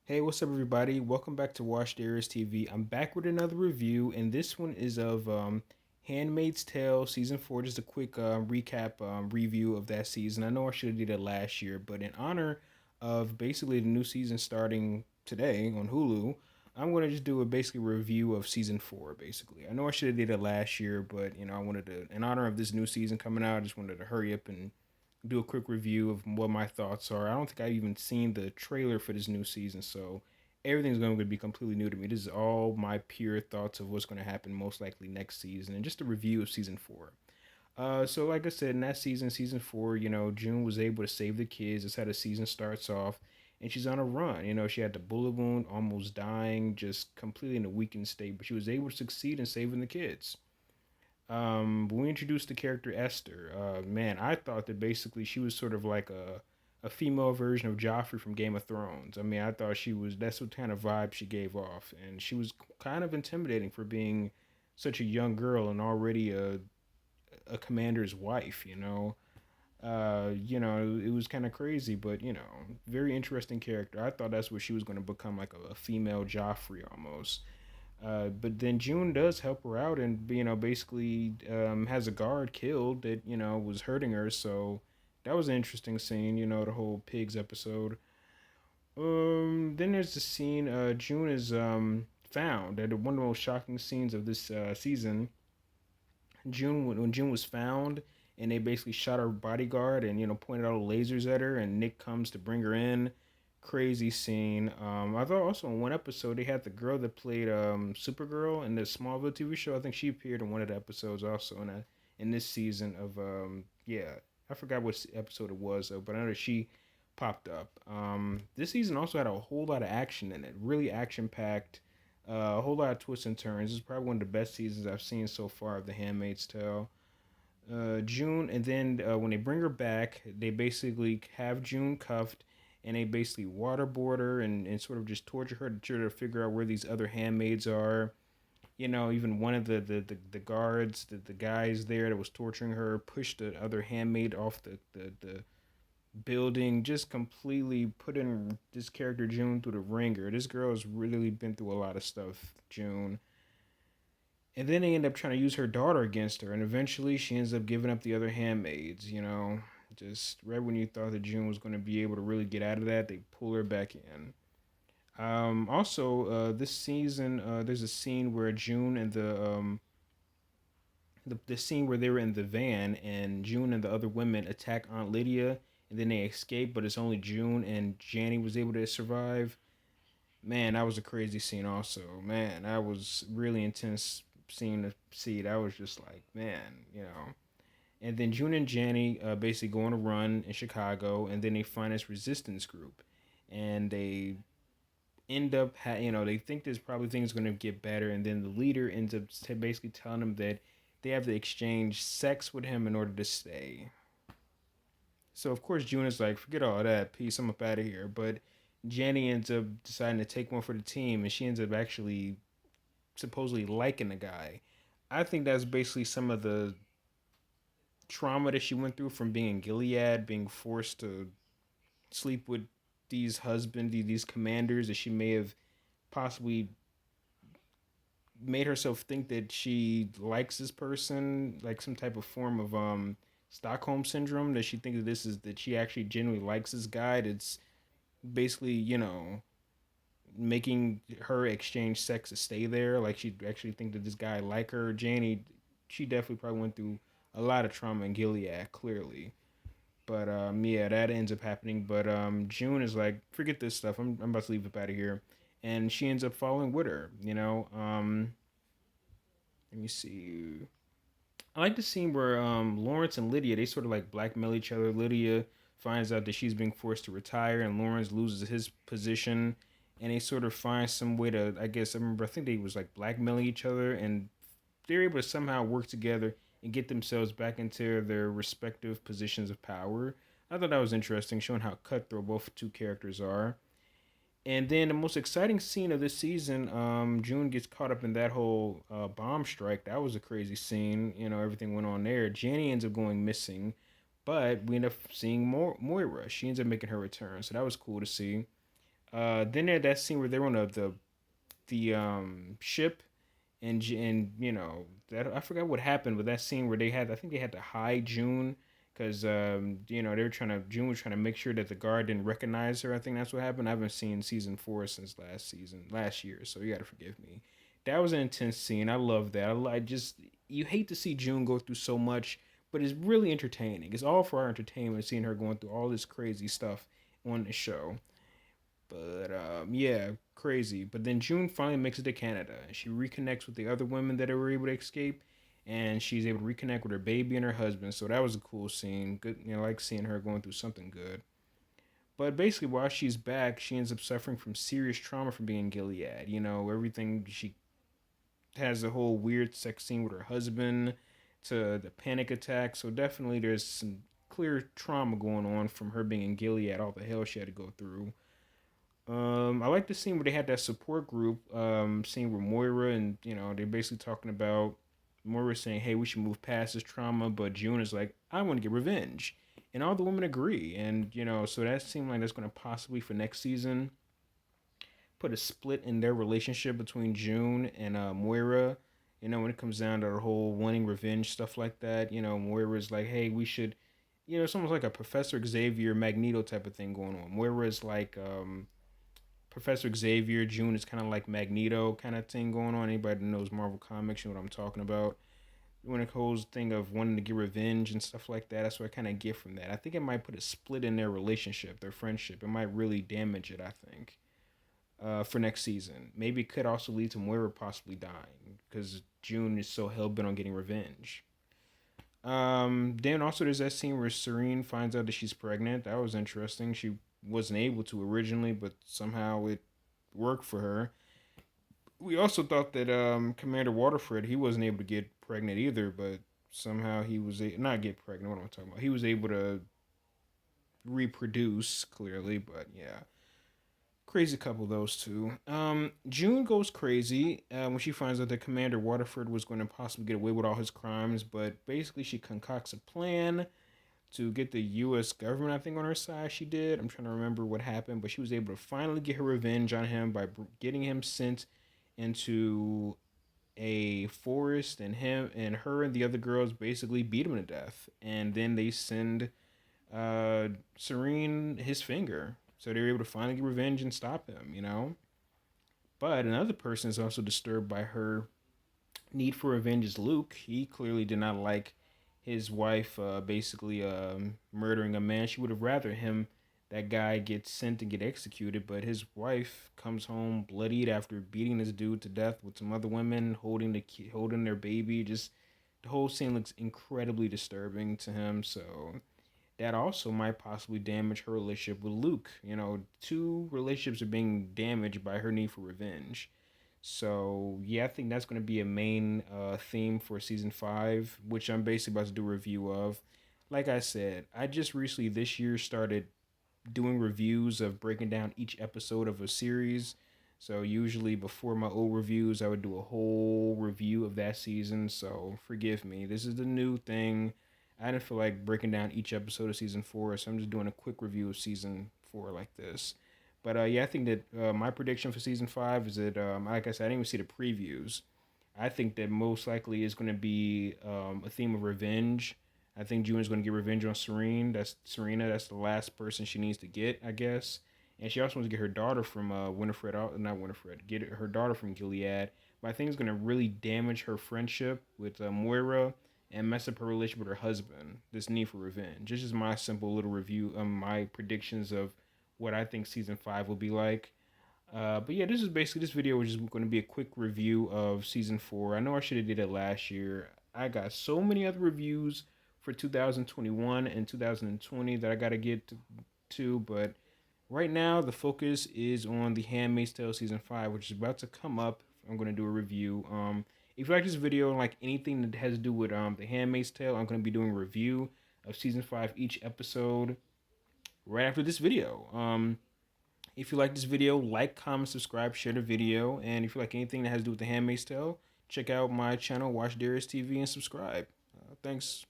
Hey, what's up, everybody? Welcome back to Watch Darius TV. I'm back with another review, and this one is of Handmaid's Tale season four. Just a quick recap review of that season. I know I should have did it last year, but in honor of basically the new season starting today on Hulu, I'm gonna just do a basically review of season four. Basically, I know I should have did it last year, but I wanted to, in honor of this new season coming out, I just wanted to hurry up and do a quick review of what my thoughts are. I don't think I've even seen the trailer for this new season, so everything's going to be completely new to me. This is all my pure thoughts of what's going to happen most likely next season, and just a review of season four. So like I said, in that season, season four, June was able to save the kids. That's how the season starts off, and she's on a run. She had the bullet wound, almost dying, just completely in a weakened state, but she was able to succeed in saving the kids. When we introduced the character Esther, man, I thought that basically she was sort of like a female version of Joffrey from Game of Thrones. I mean, I thought she was that's what kind of vibe she gave off, and she was kind of intimidating for being such a young girl and already a commander's wife. It was kind of crazy, but very interesting character. I thought that's what she was going to become, like a female Joffrey almost. But then June does help her out and basically has a guard killed that was hurting her. So that was an interesting scene. The whole pigs episode. Then there's the scene. June is found at one of the most shocking scenes of this season. June when June was found and they basically shot her bodyguard and pointed out lasers at her and Nick comes to bring her in. Crazy scene. I thought also in one episode they had the girl that played Supergirl in the Smallville TV show. I think she appeared in one of the episodes also in this season of yeah. I forgot what episode it was though, but I know that she popped up. This season also had a whole lot of action in it. Really action packed. A whole lot of twists and turns. This is probably one of the best seasons I've seen so far of The Handmaid's Tale. June, and then when they bring her back, they basically have June cuffed, and they basically waterboard her and sort of just torture her to try to figure out where these other handmaids are. Even one of the guards, the guys there that was torturing her, pushed the other handmaid off the building, just completely putting this character June through the ringer. This girl has really been through a lot of stuff, June. And then they end up trying to use her daughter against her, and eventually she ends up giving up the other handmaids. Just right when you thought that June was going to be able to really get out of that, they pull her back in. Also, this season, there's a scene where June and the scene where they were in the van, and June and the other women attack Aunt Lydia, and then they escape, but it's only June and Janny was able to survive. Man, that was a crazy scene. Also, man, that was really intense scene to see. That was just like, man. And then June and Janny basically go on a run in Chicago, and then they find this resistance group, and they end up, they think there's probably things going to get better, and then the leader ends up basically telling them that they have to exchange sex with him in order to stay. So of course June is like, forget all that, peace, I'm up out of here. But Janny ends up deciding to take one for the team, and she ends up actually supposedly liking the guy. I think that's basically some of the trauma that she went through from being in Gilead, being forced to sleep with these commanders that she may have possibly made herself think that she likes this person, like some type of form of Stockholm syndrome, that she thinks that this is that she actually genuinely likes this guy. That's basically making her exchange sex to stay there. Like she actually think that this guy like her. Janie, she definitely probably went through a lot of trauma in Gilead, clearly. But yeah, that ends up happening. But June is like, forget this stuff. I'm about to leave up out of here, and she ends up following with her. Let me see. I like the scene where Lawrence and Lydia, they sort of like blackmail each other. Lydia finds out that she's being forced to retire, and Lawrence loses his position, and they sort of find some way to. I think they was like blackmailing each other, and they're able to somehow work together and get themselves back into their respective positions of power. I thought that was interesting, showing how cutthroat both two characters are. And then the most exciting scene of this season, June gets caught up in that whole bomb strike. That was a crazy scene. Everything went on there. Janny ends up going missing, but we end up seeing more Moira. She ends up making her return, so that was cool to see. Then there's that scene where they're on the ship, and you know that I forgot what happened with that scene where they had, I think they had to hide June because you know they were trying to, June was trying to make sure that the guard didn't recognize her. I think that's what happened. I haven't seen season 4 since last year, so you got to forgive me. That was an intense scene. I love that. I just, you hate to see June go through so much, but it's really entertaining. It's all for our entertainment, seeing her going through all this crazy stuff on the show. But yeah, crazy. But then June finally makes it to Canada, and she reconnects with the other women that were able to escape, and she's able to reconnect with her baby and her husband. So that was a cool scene. Good, you know, I like seeing her going through something good. But basically, while she's back, she ends up suffering from serious trauma from being in Gilead. You know, everything, she has a whole weird sex scene with her husband, to the panic attack. So definitely, there's some clear trauma going on from her being in Gilead. All the hell she had to go through. I like the scene where they had that support group scene with Moira, and you know they're basically talking about Moira saying, "Hey, we should move past this trauma," but June is like, "I want to get revenge," and all the women agree, and you know, so that seemed like that's going to possibly for next season put a split in their relationship between June and Moira. You know, when it comes down to the whole wanting revenge stuff like that, you know, Moira's like, "Hey, we should." You know, it's almost like a Professor Xavier Magneto type of thing going on. Moira's like Professor Xavier, June is kind of like Magneto kind of thing going on. Anybody that knows Marvel Comics, you know what I'm talking about. When it goes thing of wanting to get revenge and stuff like that, that's what I kind of get from that. I think it might put a split in their relationship, their friendship. It might really damage it, I think, for next season. Maybe it could also lead to Moira possibly dying because June is so hell bent on getting revenge. Then also there's that scene where Serene finds out that she's pregnant. That was interesting. She wasn't able to originally, but somehow it worked for her. We also thought that Commander Waterford, he wasn't able to get pregnant either, but somehow he was not get pregnant. What am I talking about? He was able to reproduce clearly, but yeah, crazy couple those two. June goes crazy when she finds out that Commander Waterford was going to possibly get away with all his crimes, but basically she concocts a plan to get the U.S. government, I think, on her side. She did. I'm trying to remember what happened, but she was able to finally get her revenge on him by getting him sent into a forest, and him and her and the other girls basically beat him to death. And then they send Serene his finger. So they were able to finally get revenge and stop him, you know? But another person is also disturbed by her need for revenge is Luke. He clearly did not like his wife basically murdering a man. She would have rather him, that guy, get sent and get executed, but his wife comes home bloodied after beating this dude to death with some other women, holding their baby. Just the whole scene looks incredibly disturbing to him. So that also might possibly damage her relationship with Luke. You know, two relationships are being damaged by her need for revenge. So yeah, I think that's going to be a main theme for season 5, which I'm basically about to do a review of. Like I said, I just recently this year started doing reviews of breaking down each episode of a series. So usually before my old reviews, I would do a whole review of that season. So forgive me. This is the new thing. I didn't feel like breaking down each episode of season 4, so I'm just doing a quick review of season 4 like this. But yeah, I think that my prediction for season 5 is that, like I said, I didn't even see the previews. I think that most likely is going to be a theme of revenge. I think June is going to get revenge on Serene. That's Serena. That's the last person she needs to get, I guess. And she also wants to get her daughter from Winifred, not Winifred, get her daughter from Gilead. But I think it's going to really damage her friendship with Moira and mess up her relationship with her husband. This need for revenge. This is my simple little review, my predictions of what I think season 5 will be like. But yeah, this is basically, this video was just going to be a quick review of season 4. I know I should have did it last year. I got so many other reviews for 2021 and 2020 that I got to get to, but right now the focus is on the Handmaid's Tale season 5, which is about to come up. I'm going to do a review. If you like this video and like anything that has to do with the Handmaid's Tale, I'm going to be doing a review of season 5 each episode right after this video. If you like this video, like, comment, subscribe, share the video. And if you like anything that has to do with The Handmaid's Tale, check out my channel, Watch Darius TV, and subscribe. Thanks.